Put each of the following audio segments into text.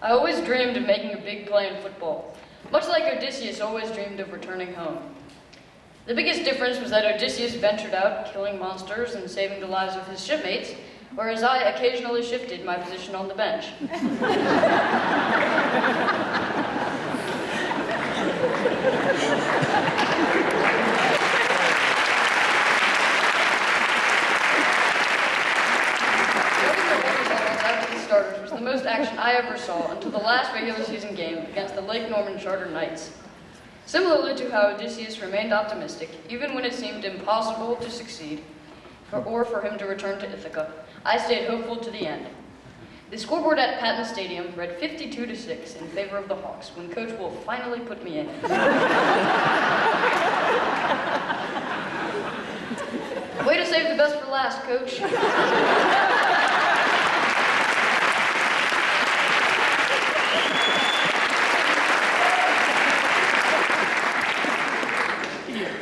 I always dreamed of making a big play in football, much like Odysseus always dreamed of returning home. The biggest difference was that Odysseus ventured out, killing monsters and saving the lives of his shipmates, whereas I occasionally shifted my position on the bench. Starters was the most action I ever saw until the last regular season game against the Lake Norman Charter Knights. Similarly to how Odysseus remained optimistic, even when it seemed impossible to succeed, or for him to return to Ithaca, I stayed hopeful to the end. The scoreboard at Patton Stadium read 52-6 in favor of the Hawks when Coach Wolf finally put me in. Way to save the best for last, Coach.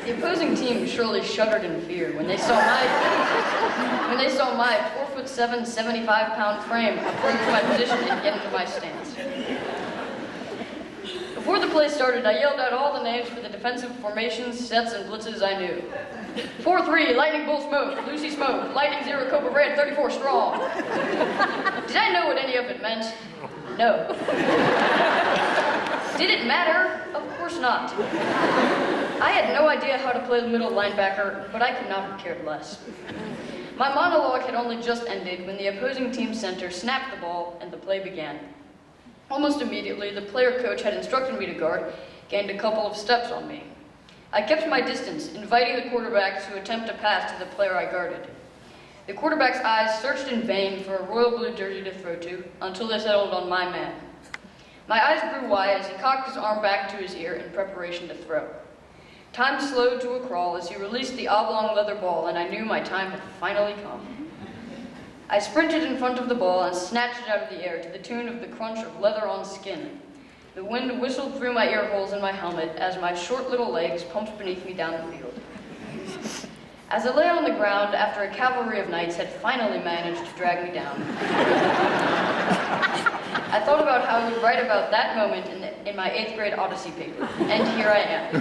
The opposing team surely shuddered in fear when they saw my 4'7", 75-pound frame approach my position and get into my stance. Before the play started, I yelled out all the names for the defensive formations, sets, and blitzes I knew. 4-3, Lightning Bull Smoke, Lucy Smoke, Lightning Zero Cobra Red, 34 Strong. Did I know what any of it meant? No. Did it matter? Of course not. I had no idea how to play the middle linebacker, but I could not have cared less. My monologue had only just ended when the opposing team center snapped the ball and the play began. Almost immediately, the player coach had instructed me to guard gained a couple of steps on me. I kept my distance, inviting the quarterback to attempt a pass to the player I guarded. The quarterback's eyes searched in vain for a royal blue jersey to throw to until they settled on my man. My eyes grew wide as he cocked his arm back to his ear in preparation to throw. Time slowed to a crawl as he released the oblong leather ball, and I knew my time had finally come. I sprinted in front of the ball and snatched it out of the air to the tune of the crunch of leather on skin. The wind whistled through my ear holes in my helmet as my short little legs pumped beneath me down the field. As I lay on the ground after a cavalry of knights had finally managed to drag me down, I thought about how I would write about that moment in my 8th grade Odyssey paper, and here I am.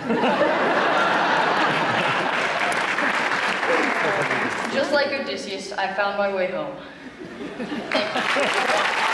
Just like Odysseus, I found my way home. Thank you.